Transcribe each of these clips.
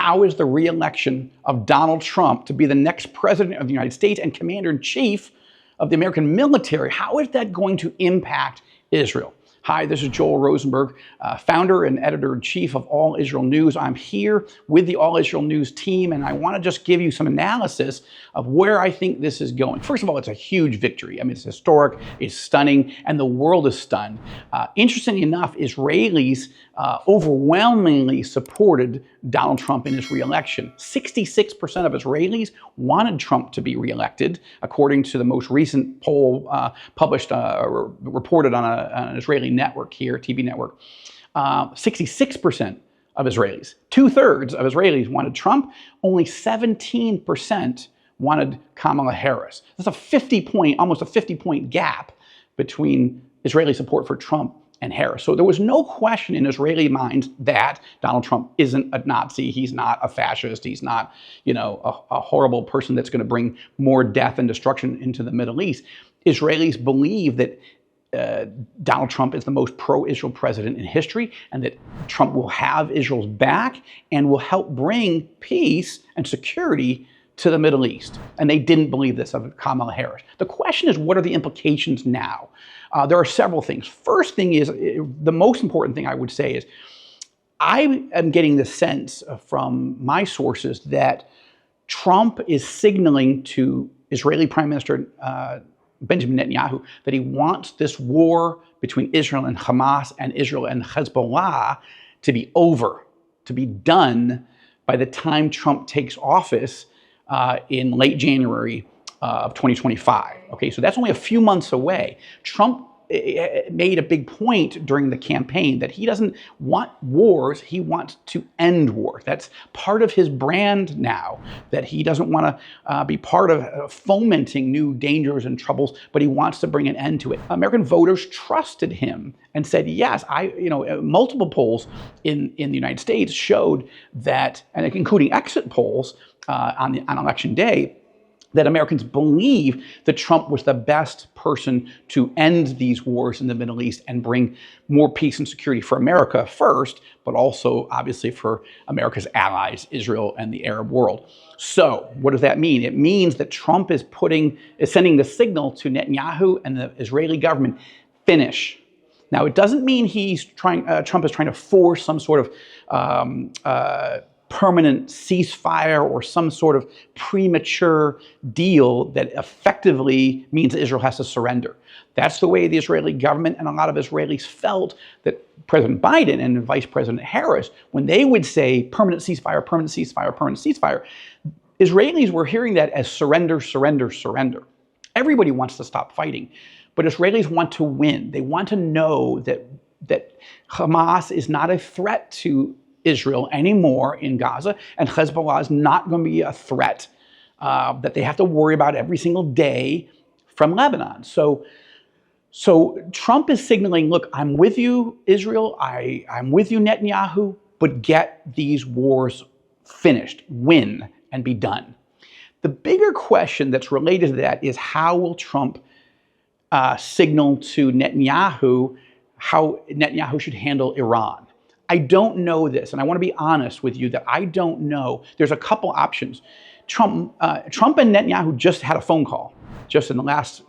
How is the re-election of Donald Trump to be the next president of the United States and commander-in-chief of the American military, how is that going to impact Israel? Hi, this is Joel Rosenberg, founder and editor-in-chief of All Israel News. I'm here with the All Israel News team, and I want to just give you some analysis of where I think this is going. First of all, it's a huge victory. I mean, it's historic, it's stunning, and the world is stunned. Interestingly enough, Israelis overwhelmingly supported Donald Trump in his re-election. 66% of Israelis wanted Trump to be re-elected, according to the most recent poll published or reported on an Israeli network here, TV network. 66% of Israelis, 2/3 of Israelis wanted Trump, only 17% wanted Kamala Harris. That's almost a 50-point gap between Israeli support for Trump and Harris. So there was no question in Israeli minds that Donald Trump isn't a Nazi, he's not a fascist, he's not, a horrible person that's going to bring more death and destruction into the Middle East. Israelis believe that Donald Trump is the most pro-Israel president in history, and that Trump will have Israel's back and will help bring peace and security to the Middle East. And they didn't believe this of Kamala Harris. The question is, what are the implications now? There are several things. First thing is, the most important thing I would say is, I am getting the sense from my sources that Trump is signaling to Israeli Prime Minister Benjamin Netanyahu that he wants this war between Israel and Hamas and Israel and Hezbollah to be over, to be done by the time Trump takes office in late January of 2025. Okay, so that's only a few months away. Trump made a big point during the campaign that he doesn't want wars, he wants to end war. That's part of his brand now, that he doesn't want to be part of fomenting new dangers and troubles, but he wants to bring an end to it. American voters trusted him and said, yes, multiple polls in the United States showed that, and including exit polls on election day, that Americans believe that Trump was the best person to end these wars in the Middle East and bring more peace and security for America first, but also obviously for America's allies, Israel and the Arab world. So what does that mean? It means that Trump is sending the signal to Netanyahu and the Israeli government, finish. Now, it doesn't mean Trump is trying to force some sort of permanent ceasefire or some sort of premature deal that effectively means that Israel has to surrender. That's the way the Israeli government and a lot of Israelis felt that President Biden and Vice President Harris, when they would say permanent ceasefire, permanent ceasefire, permanent ceasefire, Israelis were hearing that as surrender, surrender, surrender. Everybody wants to stop fighting, but Israelis want to win. They want to know that Hamas is not a threat to Israel anymore in Gaza, and Hezbollah is not going to be a threat that they have to worry about every single day from Lebanon. So Trump is signaling, look, I'm with you, Israel, I'm with you, Netanyahu, but get these wars finished, win, and be done. The bigger question that's related to that is, how will Trump signal to Netanyahu how Netanyahu should handle Iran? I don't know this, and I want to be honest with you that I don't know. There's a couple options. Trump and Netanyahu just had a phone call just in the last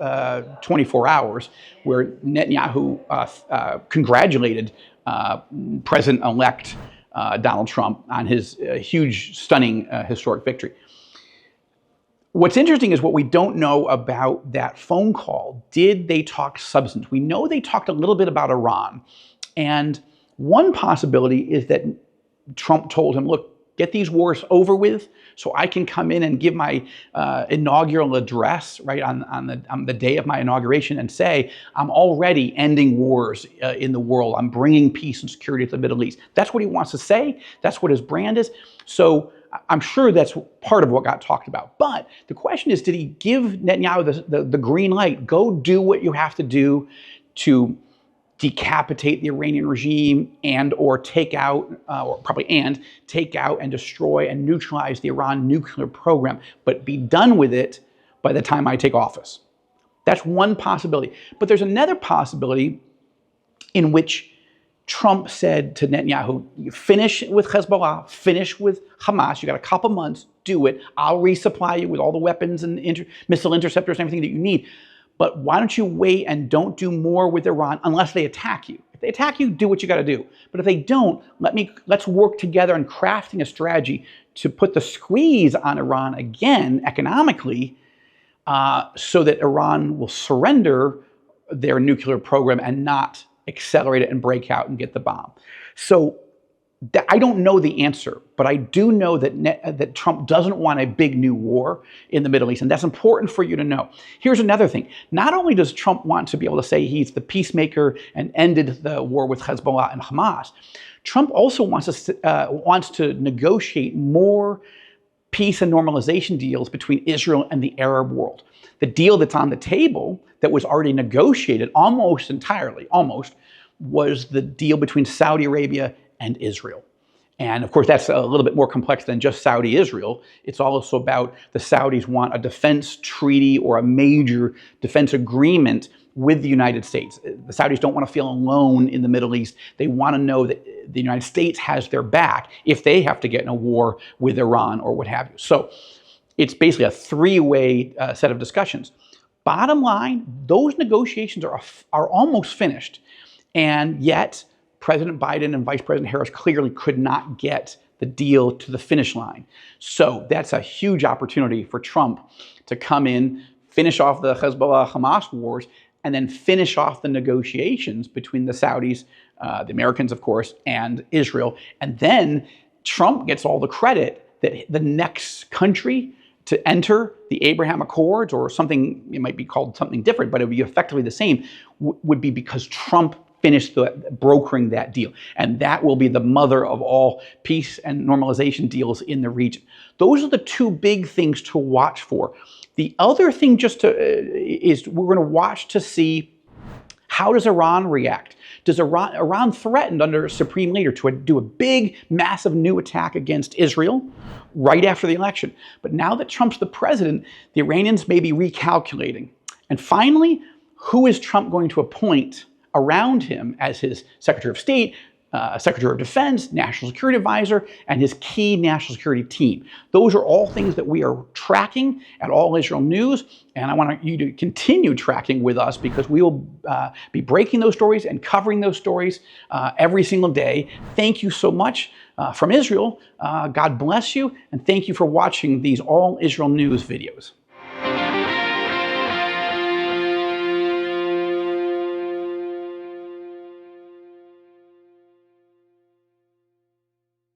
24 hours where Netanyahu congratulated President-elect Donald Trump on his huge, stunning, historic victory. What's interesting is what we don't know about that phone call. Did they talk substance? We know they talked a little bit about Iran, and one possibility is that Trump told him, look, get these wars over with so I can come in and give my inaugural address right on the day of my inauguration and say, I'm already ending wars in the world. I'm bringing peace and security to the Middle East. That's what he wants to say. That's what his brand is. So I'm sure that's part of what got talked about. But the question is, did he give Netanyahu the green light? Go do what you have to do to decapitate the Iranian regime or take out, take out and destroy and neutralize the Iran nuclear program, but be done with it by the time I take office. That's one possibility. But there's another possibility in which Trump said to Netanyahu, finish with Hezbollah, finish with Hamas. You got a couple months, do it. I'll resupply you with all the weapons and missile interceptors and everything that you need. But why don't you wait and don't do more with Iran unless they attack you? If they attack you, do what you got to do. But if they don't, let's work together on crafting a strategy to put the squeeze on Iran again economically, so that Iran will surrender their nuclear program and not accelerate it and break out and get the bomb. So I don't know the answer, but I do know that Trump doesn't want a big new war in the Middle East, and that's important for you to know. Here's another thing. Not only does Trump want to be able to say he's the peacemaker and ended the war with Hezbollah and Hamas, Trump also wants to negotiate more peace and normalization deals between Israel and the Arab world. The deal that's on the table that was already negotiated almost entirely, was the deal between Saudi Arabia and Israel. And of course, that's a little bit more complex than just Saudi-Israel. It's also about the Saudis want a defense treaty or a major defense agreement with the United States. The Saudis don't want to feel alone in the Middle East. They want to know that the United States has their back if they have to get in a war with Iran or what have you. So it's basically a three-way set of discussions. Bottom line, those negotiations are almost finished. And yet, President Biden and Vice President Harris clearly could not get the deal to the finish line. So that's a huge opportunity for Trump to come in, finish off the Hezbollah-Hamas wars, and then finish off the negotiations between the Saudis, the Americans, of course, and Israel. And then Trump gets all the credit that the next country to enter the Abraham Accords, or something, it might be called something different, but it would be effectively the same, would be because Trump finished brokering that deal. And that will be the mother of all peace and normalization deals in the region. Those are the two big things to watch for. The other thing is we're going to watch to see, how does Iran react? Does Iran threatened under a supreme leader to do a big, massive new attack against Israel right after the election? But now that Trump's the president, the Iranians may be recalculating. And finally, who is Trump going to appoint around him as his Secretary of State, Secretary of Defense, National Security Advisor, and his key national security team? Those are all things that we are tracking at All Israel News, and I want you to continue tracking with us, because we will be breaking those stories and covering those stories every single day. Thank you so much from Israel. God bless you, and thank you for watching these All Israel News videos.